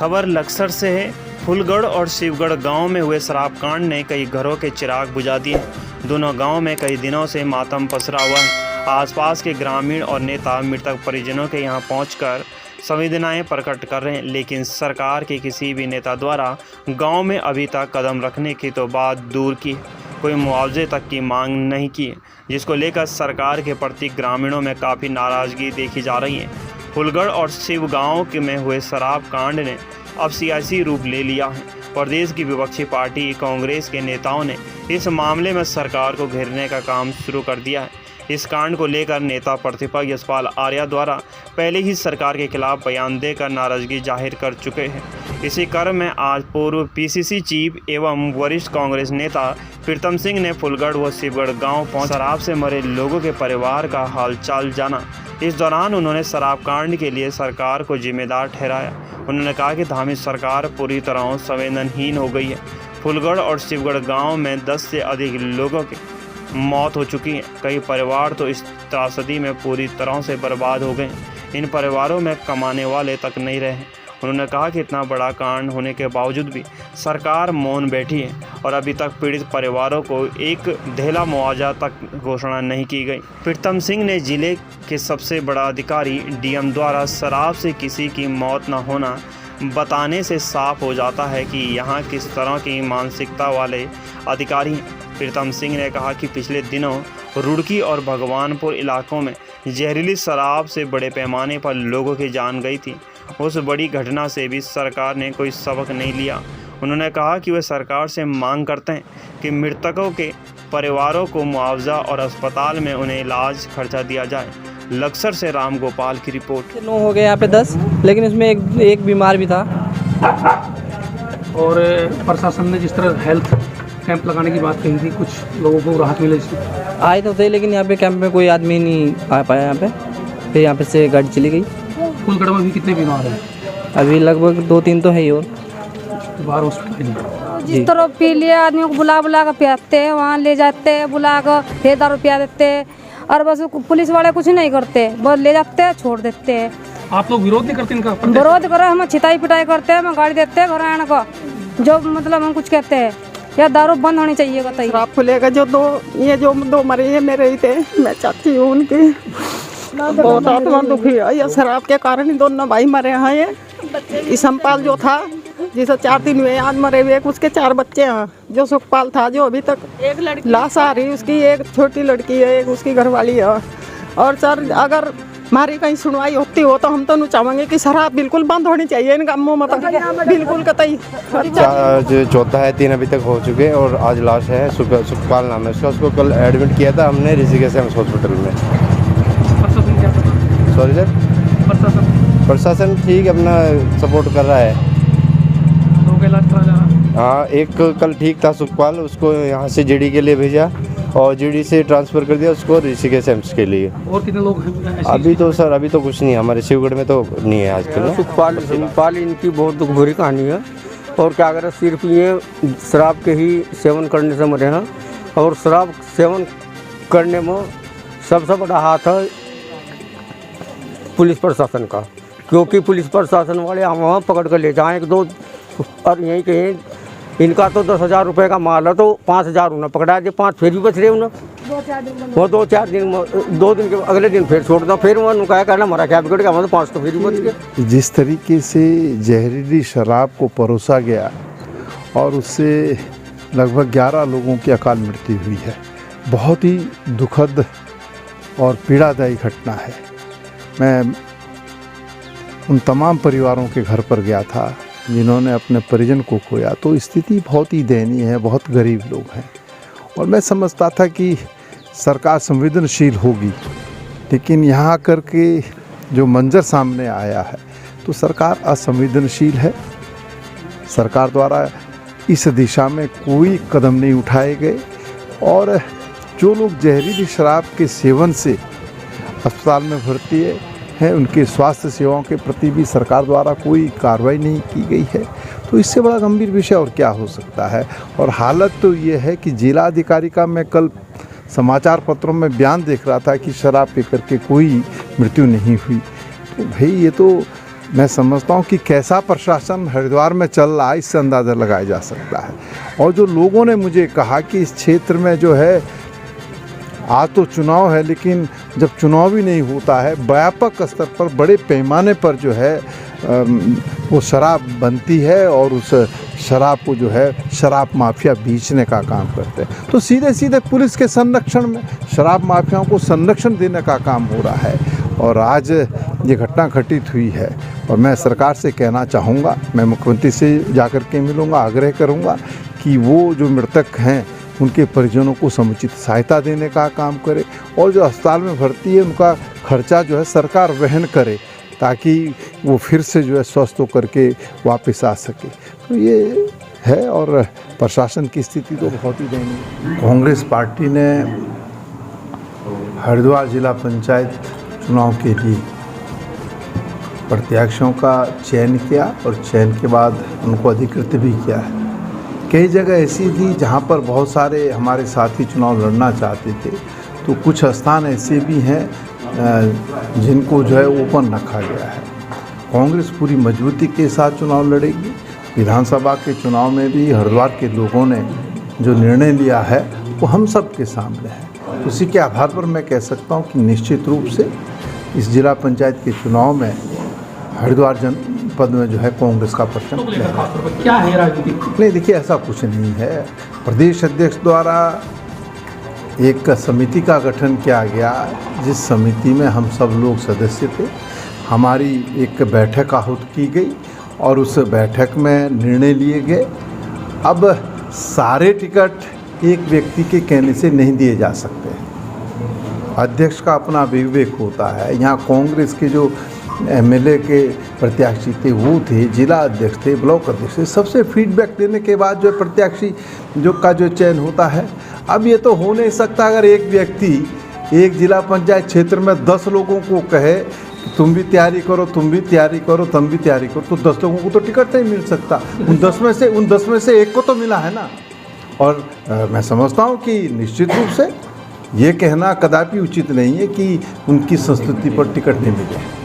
खबर लक्सर से है। फूलगढ़ और शिवगढ़ गांव में हुए शराब कांड ने कई घरों के चिराग बुझा दिए। दोनों गांव में कई दिनों से मातम पसरा हुआ है। आसपास के ग्रामीण और नेता मृतक परिजनों के यहां पहुंचकर संवेदनाएं प्रकट कर रहे हैं, लेकिन सरकार के किसी भी नेता द्वारा गांव में अभी तक कदम रखने की तो बात दूर की, कोई मुआवजे तक की मांग नहीं की, जिसको लेकर सरकार के प्रति ग्रामीणों में काफ़ी नाराज़गी देखी जा रही है। फूलगढ़ और शिव गांव में हुए शराब कांड ने अब सियासी रूप ले लिया है। प्रदेश की विपक्षी पार्टी कांग्रेस के नेताओं ने इस मामले में सरकार को घेरने का काम शुरू कर दिया है। इस कांड को लेकर नेता प्रतिपक्ष यशपाल आर्या द्वारा पहले ही सरकार के खिलाफ बयान देकर नाराजगी जाहिर कर चुके हैं। इसी क्रम में आज पूर्व पीसीसी चीफ एवं वरिष्ठ कांग्रेस नेता प्रीतम सिंह ने फूलगढ़ व शिवगढ़ गांव पहुंच शराब से मरे लोगों के परिवार का हालचाल जाना। इस दौरान उन्होंने शराब कांड के लिए सरकार को जिम्मेदार ठहराया। उन्होंने कहा कि धामी सरकार पूरी तरह संवेदनहीन हो गई है। फूलगढ़ और शिवगढ़ गांव में 10 से अधिक लोगों की मौत हो चुकी है। कई परिवार तो इस त्रासदी में पूरी तरह से बर्बाद हो गए। इन परिवारों में कमाने वाले तक नहीं रहे। उन्होंने कहा कि इतना बड़ा कांड होने के बावजूद भी सरकार मौन बैठी है और अभी तक पीड़ित परिवारों को एक ढेला मुआवजा तक घोषणा नहीं की गई। प्रीतम सिंह ने जिले के सबसे बड़ा अधिकारी डीएम द्वारा शराब से किसी की मौत न होना बताने से साफ हो जाता है कि यहाँ किस तरह की मानसिकता वाले अधिकारी हैं। प्रीतम सिंह ने कहा कि पिछले दिनों रुड़की और भगवानपुर इलाकों में जहरीली शराब से बड़े पैमाने पर लोगों की जान गई थी। उस बड़ी घटना से भी सरकार ने कोई सबक नहीं लिया। उन्होंने कहा कि वे सरकार से मांग करते हैं कि मृतकों के परिवारों को मुआवजा और अस्पताल में उन्हें इलाज खर्चा दिया जाए। लक्सर से राम गोपाल की रिपोर्ट। लोग हो गए यहाँ पे 10, लेकिन इसमें एक बीमार भी था। और प्रशासन ने जिस तरह हेल्थ कैंप लगाने की बात कही थी, कुछ लोगों को राहत मिले आए तो थे, लेकिन यहाँ पे कैंप में कोई आदमी नहीं आ पाया यहाँ पे। फिर यहाँ पे से गाड़ी चली गई। फूलगढ़ में भी कितने बीमार हैं? अभी लगभग 2-3 तो है ही। और बाहर हॉस्पिटल जिस तरह पी लिए आदमियों को बुला के पियाते हैं, वहाँ ले जाते हैं, बुला कर फिर दारू पिया देते हैं। और बस पुलिस वाले कुछ नहीं करते, बस ले जाते हैं, छोड़ देते हैं। आप लोग विरोध नहीं करते इनका? विरोध करो, हम छिताई पिटाई करते हैं, हम गाड़ी देते हैं घर आने को। जो मतलब हम कुछ कहते हैं या दारू बंद होनी चाहिए। शराब को लेकर जो दो मरे हैं मेरे ही थे, मैं चाहती हूँ उनकी बहुत आत्मा दुखी है। यह शराब के कारण ही दोनों भाई मरे हैं। ये संपाल जो था जिसे 4 दिन हुए आज मरे हुए, उसके 4 बच्चे हैं। जो सुखपाल था जो अभी तक लाश आ रही, उसकी एक छोटी लड़की है, एक उसकी घरवाली है। और सर अगर हमारी कहीं सुनवाई होती हो तो हम तो नहीं चाहेंगे कि शराब बिल्कुल बंद होनी चाहिए इन गाँवों में, बिल्कुल कतई। जो चौथा है 3 अभी तक हो चुके हैं और आज लाश है सुखपाल नाम है उसका। उसको कल एडमिट किया था हमने ऋषिकेश हॉस्पिटल में। सॉरी सर, प्रशासन ठीक अपना सपोर्ट कर रहा है। हाँ, एक कल ठीक था सुखपाल, उसको यहाँ से जीडी के लिए भेजा और जीडी से ट्रांसफ़र कर दिया उसको ऋषिकेश एम्स के लिए। और कितने लोग हैं? अभी तो सर अभी तो कुछ नहीं है, हमारे शिवगढ़ में तो नहीं है आजकल। सुखपाल इनकी बहुत दुख भरी कहानी है। और क्या करें, सिर्फ ये शराब के ही सेवन करने से मरे हैं। और शराब सेवन करने में सबसे बड़ा हाथ है पुलिस प्रशासन का, क्योंकि पुलिस प्रशासन वाले वहाँ पकड़ कर ले जाएँ 1-2 और यहीं कहीं इनका तो 10,000 रुपये का माल है तो 5,000 उन्हें पकड़ा दे, 5 फिर भी बच रहे उन्हें। वो 2-4 दिन 2 दिन के अगले दिन फिर छोड़ दो, फिर वो क्या करना मरा क्या बिगड़ गया, मतलब 5 तो फिर भी बच गए। जिस तरीके से जहरीली शराब को परोसा गया और उससे लगभग 11 लोगों की अकाल मृत्यु हुई है, बहुत ही दुखद और पीड़ादायी घटना है। मैं उन तमाम परिवारों के घर पर गया था जिन्होंने अपने परिजन को खोया, तो स्थिति बहुत ही दयनीय है, बहुत गरीब लोग हैं। और मैं समझता था कि सरकार संवेदनशील होगी, लेकिन यहाँ आकर के जो मंजर सामने आया है तो सरकार असंवेदनशील है। सरकार द्वारा इस दिशा में कोई कदम नहीं उठाए गए और जो लोग जहरीली शराब के सेवन से अस्पताल में भर्ती हैं उनके स्वास्थ्य सेवाओं के प्रति भी सरकार द्वारा कोई कार्रवाई नहीं की गई है। तो इससे बड़ा गंभीर विषय और क्या हो सकता है। और हालत तो ये है कि जिला अधिकारी का मैं कल समाचार पत्रों में बयान देख रहा था कि शराब पी करके कोई मृत्यु नहीं हुई। तो भाई ये तो मैं समझता हूँ कि कैसा प्रशासन हरिद्वार में चल रहा है इससे अंदाज़ा लगाया जा सकता है। और जो लोगों ने मुझे कहा कि इस क्षेत्र में जो है आज तो चुनाव है, लेकिन जब चुनाव ही नहीं होता है व्यापक स्तर पर बड़े पैमाने पर जो है वो शराब बनती है और उस शराब को जो है शराब माफिया बेचने का काम करते हैं। तो सीधे सीधे पुलिस के संरक्षण में शराब माफियाओं को संरक्षण देने का काम हो रहा है। और आज ये घटना घटित हुई है और मैं सरकार से कहना चाहूँगा, मैं मुख्यमंत्री से जाकर के मिलूँगा, आग्रह करूँगा कि वो जो मृतक हैं उनके परिजनों को समुचित सहायता देने का काम करे और जो अस्पताल में भर्ती है उनका खर्चा जो है सरकार वहन करे ताकि वो फिर से जो है स्वस्थ होकर के वापस आ सके। तो ये है और प्रशासन की स्थिति तो बहुत ही दयनीय। कांग्रेस पार्टी ने हरिद्वार जिला पंचायत चुनाव के लिए प्रत्याशियों का चयन किया और चयन के बाद उनको अधिकृत भी किया है। कई जगह ऐसी थी जहां पर बहुत सारे हमारे साथी चुनाव लड़ना चाहते थे, तो कुछ स्थान ऐसे भी हैं जिनको जो है ओपन रखा गया है। कांग्रेस पूरी मजबूती के साथ चुनाव लड़ेगी। विधानसभा के चुनाव में भी हरिद्वार के लोगों ने जो निर्णय लिया है वो हम सब के सामने है। उसी के आधार पर मैं कह सकता हूँ कि निश्चित रूप से इस जिला पंचायत के चुनाव में हरिद्वार जनपद में जो है कांग्रेस का परचम क्या है राजनीति? नहीं, देखिए ऐसा कुछ नहीं है। प्रदेश अध्यक्ष द्वारा एक समिति का गठन किया गया, जिस समिति में हम सब लोग सदस्य थे। हमारी एक बैठक आहूत की गई और उस बैठक में निर्णय लिए गए। अब सारे टिकट एक व्यक्ति के कहने से नहीं दिए जा सकते, अध्यक्ष का अपना विवेक होता है। यहाँ कांग्रेस के जो एमएलए के प्रत्याशी थे वो थे, जिला अध्यक्ष थे, ब्लॉक अध्यक्ष थे, सबसे फीडबैक देने के बाद जो प्रत्याशी जो चयन होता है। अब ये तो हो नहीं सकता अगर एक व्यक्ति एक जिला पंचायत क्षेत्र में 10 लोगों को कहे तुम भी तैयारी करो, तुम भी तैयारी करो, तुम भी तैयारी करो, तो 10 लोगों को तो टिकट नहीं मिल सकता। उन 10 में से एक को तो मिला है ना। और मैं समझता हूँ कि निश्चित रूप से ये कहना कदापि उचित नहीं है कि उनकी संस्कृति पर टिकट नहीं मिले।